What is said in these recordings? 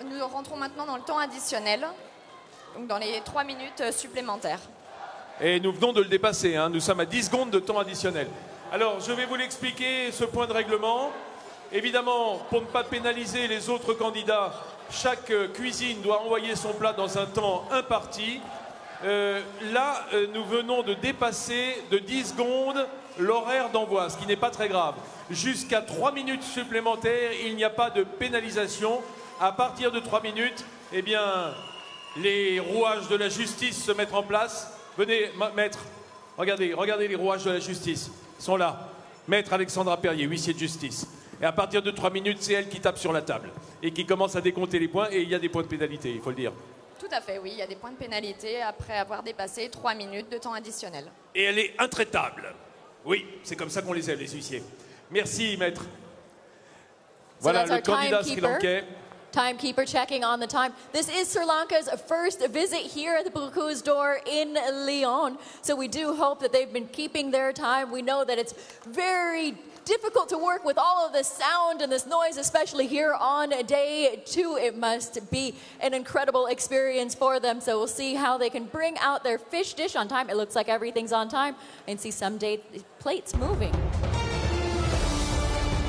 nous rentrons maintenant dans le temps additionnel, donc dans les 3 minutes supplémentaires. Et nous venons de le dépasser, hein. Nous sommes à 10 secondes de temps additionnel. Alors, je vais vous l'expliquer, ce point de règlement. Évidemment, pour ne pas pénaliser les autres candidats, chaque cuisine doit envoyer son plat dans un temps imparti. Nous venons de dépasser de 10 secondes l'horaire d'envoi, ce qui n'est pas très grave. Jusqu'à 3 minutes supplémentaires, il n'y a pas de pénalisation. À partir de 3 minutes, eh bien, les rouages de la justice se mettent en place. Venez, maître, regardez les rouages de la justice. Ils sont là. Maître Alexandra Perrier, huissier de justice. Et à partir de 3 minutes, c'est elle qui tape sur la table et qui commence à décompter les points. Et il y a des points de pénalité, il faut le dire. Tout à fait, oui. Il y a des points de pénalité après avoir dépassé 3 minutes de temps additionnel. Et elle est intraitable. Oui, c'est comme ça qu'on les aime, les huissiers. Merci, maître. Voilà le candidat sri-lankais. Timekeeper checking on the time. This is Sri Lanka's first visit here at the Bocuse d'Or in Lyon. So we do hope that they've been keeping their time. We know that it's very difficult to work with all of this sound and this noise, especially here on day 2. It must be an incredible experience for them. So we'll see how they can bring out their fish dish on time. It looks like everything's on time. And see some plates moving.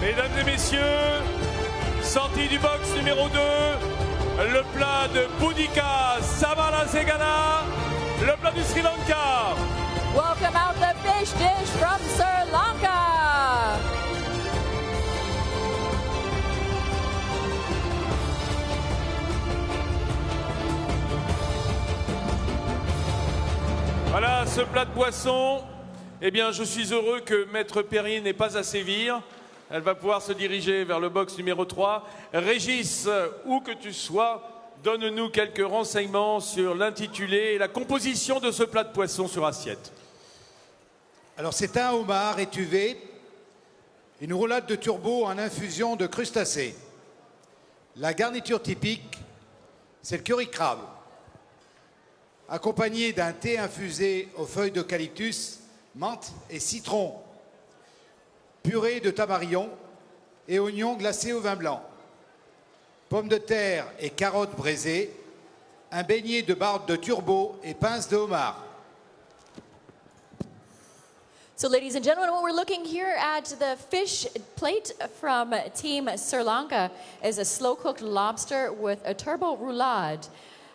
Mesdames et messieurs, sortie du box numéro 2, le plat de Boudica Samarasegana, le plat du Sri Lanka. Welcome out the fish dish from Sri Lanka. Voilà ce plat de poisson. Eh bien, je suis heureux que Maître Perrier n'ait pas à sévir. Elle va pouvoir se diriger vers le box numéro 3. Régis, où que tu sois, donne-nous quelques renseignements sur l'intitulé et la composition de ce plat de poisson sur assiette. Alors, c'est un homard étuvé, une roulade de turbo en infusion de crustacés. La garniture typique, c'est le curry crabe, accompagné d'un thé infusé aux feuilles d'eucalyptus, menthe et citron, purée de tamarion et oignons glacés au vin blanc, pommes de terre et carottes braisées, un beignet de barbe de turbo et pince de homard. So ladies and gentlemen, what we're looking here at the fish plate from Team Sri Lanka is a slow-cooked lobster with a turbo roulade.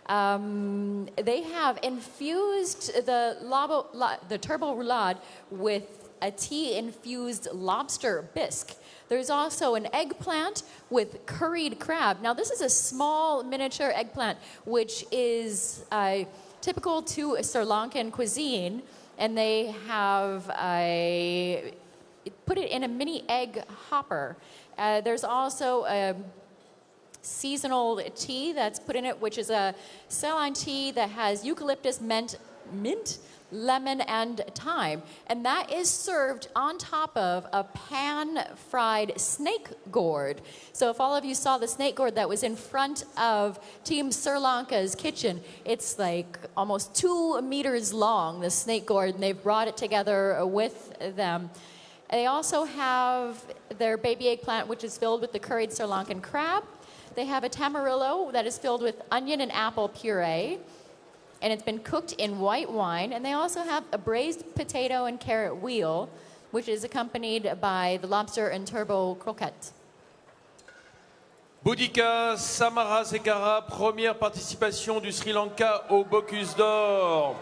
They have infused the turbo roulade with a tea-infused lobster bisque. There's also an eggplant with curried crab. Now, this is a small miniature eggplant, which is typical to Sri Lankan cuisine, and they have put it in a mini egg hopper. There's also a seasonal tea that's put in it, which is a Ceylon tea that has eucalyptus, mint, lemon, and thyme. And that is served on top of a pan-fried snake gourd. So if all of you saw the snake gourd that was in front of Team Sri Lanka's kitchen, it's like almost 2 meters long, the snake gourd, and they've brought it together with them. They also have their baby eggplant, which is filled with the curried Sri Lankan crab. They have a tamarillo that is filled with onion and apple puree, and it's been cooked in white wine. And they also have a braised potato and carrot wheel, which is accompanied by the lobster and turbo croquette. Boudica Samarasekara, première participation du Sri Lanka au Bocuse d'Or.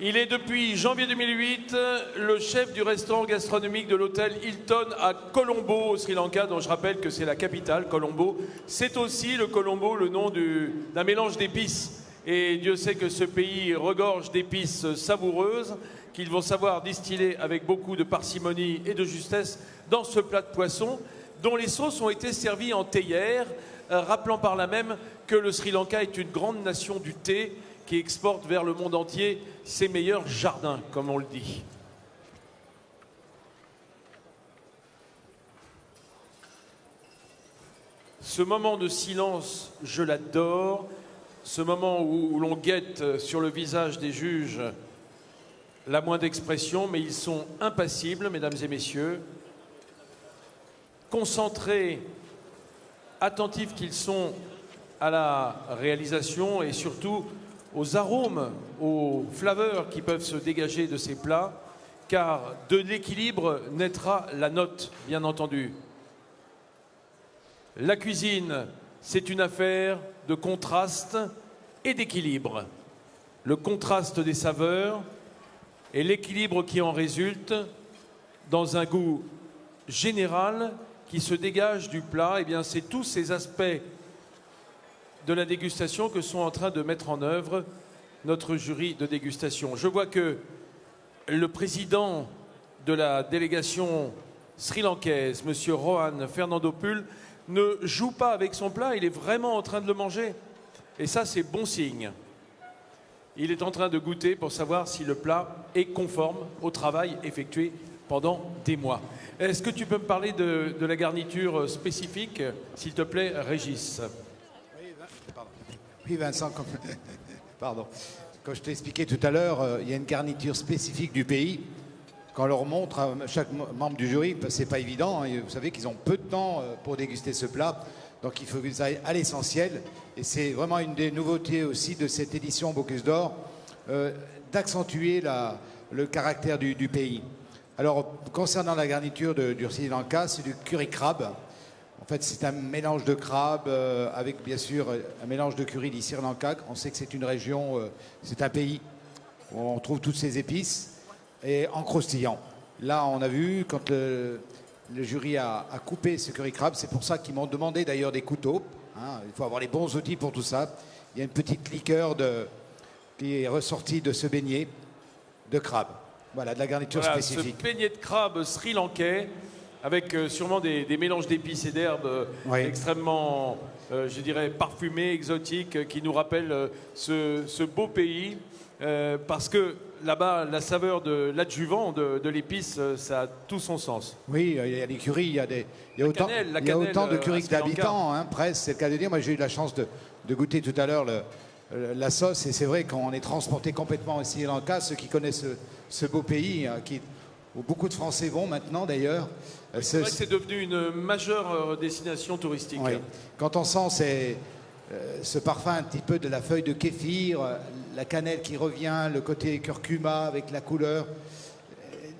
Il est depuis janvier 2008 le chef du restaurant gastronomique de l'hôtel Hilton à Colombo au Sri Lanka, dont je rappelle que c'est la capitale, Colombo. C'est aussi le Colombo, le nom d'un mélange d'épices. Et Dieu sait que ce pays regorge d'épices savoureuses qu'ils vont savoir distiller avec beaucoup de parcimonie et de justesse dans ce plat de poisson, dont les sauces ont été servies en théière, rappelant par là même que le Sri Lanka est une grande nation du thé qui exporte vers le monde entier ses meilleurs jardins, comme on le dit. Ce moment de silence, je l'adore. Ce moment où l'on guette sur le visage des juges la moindre expression, mais ils sont impassibles, mesdames et messieurs, concentrés attentifs qu'ils sont à la réalisation et surtout aux arômes, aux flaveurs qui peuvent se dégager de ces plats, car de l'équilibre naîtra la note, bien entendu. La cuisine, c'est une affaire de contraste et d'équilibre. Le contraste des saveurs et l'équilibre qui en résulte dans un goût général qui se dégage du plat, eh bien, c'est tous ces aspects de la dégustation que sont en train de mettre en œuvre notre jury de dégustation. Je vois que le président de la délégation sri-lankaise, M. Rohan Fernandopul, ne joue pas avec son plat, il est vraiment en train de le manger. Et ça, c'est bon signe. Il est en train de goûter pour savoir si le plat est conforme au travail effectué pendant des mois. Est-ce que tu peux me parler de la garniture spécifique, s'il te plaît, Régis? Oui, Vincent, pardon. Comme je t'ai expliqué tout à l'heure, il y a une garniture spécifique du pays. Quand on leur montre à chaque membre du jury, c'est pas évident, hein, vous savez qu'ils ont peu de temps pour déguster ce plat. Donc il faut qu'ils aillent à l'essentiel. Et c'est vraiment une des nouveautés aussi de cette édition Bocuse d'Or, d'accentuer le caractère du pays. Alors, concernant la garniture du Sri Lanka, c'est du curry crabe. En fait, c'est un mélange de crabe avec, bien sûr, un mélange de curry du Sri Lanka. On sait que c'est une région, c'est un pays où on trouve toutes ces épices et en croustillant. Là, on a vu, quand le jury a coupé ce curry crabe, c'est pour ça qu'ils m'ont demandé d'ailleurs des couteaux. Hein, il faut avoir les bons outils pour tout ça. Il y a une petite liqueur qui est ressortie de ce beignet de crabe. Voilà, de la garniture spécifique. Ce beignet de crabe sri-lankais, avec sûrement des mélanges d'épices et d'herbes extrêmement, je dirais, parfumés, exotiques, qui nous rappellent ce beau pays. Parce que là-bas, la saveur de l'adjuvant, de l'épice, ça a tout son sens. Oui, il y a des currys, il y a autant de currys que d'habitants, hein, presque, c'est le cas de dire. Moi, j'ai eu la chance de goûter tout à l'heure la sauce, et c'est vrai qu'on est transporté complètement au Sri Lanka. Ceux qui connaissent ce beau pays, où beaucoup de Français vont maintenant d'ailleurs. C'est vrai que c'est devenu une majeure destination touristique. Oui. Quand on sent ce parfum un petit peu de la feuille de kéfir, la cannelle qui revient, le côté curcuma avec la couleur.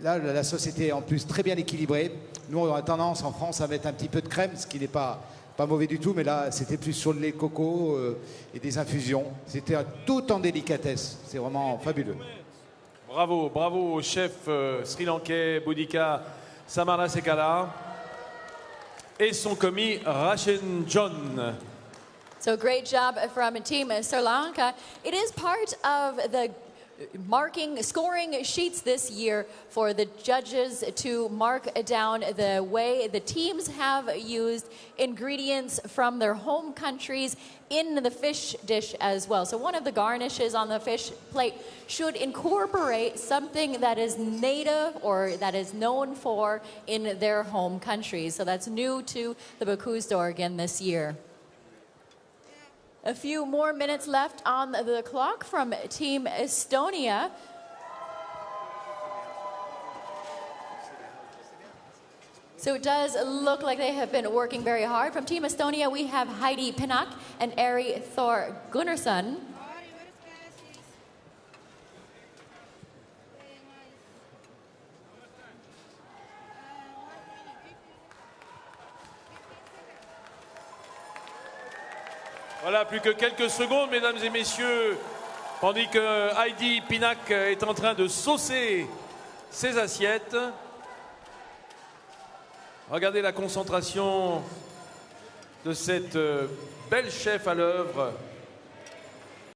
Là, la sauce était en plus très bien équilibrée. Nous, on a tendance en France à mettre un petit peu de crème, ce qui n'est pas mauvais du tout, mais là, c'était plus sur le lait de coco et des infusions. C'était tout en délicatesse. C'est vraiment fabuleux. Bravo, bravo au chef sri-lankais Boudica Samarasekala et son commis Rashen John. So great job from Team Sri Lanka. It is part of the scoring sheets this year for the judges to mark down the way the teams have used ingredients from their home countries in the fish dish as well. So one of the garnishes on the fish plate should incorporate something that is native or that is known for in their home countries. So that's new to the Bocuse d'Or again this year. A few more minutes left on the clock from Team Estonia. So it does look like they have been working very hard. From Team Estonia, we have Heidi Pinnock and Ari Thor Gunnarsson. Voilà, plus que quelques secondes, mesdames et messieurs, tandis que Heidi Pinnock est en train de saucer ses assiettes. Regardez la concentration de cette belle chef à l'œuvre.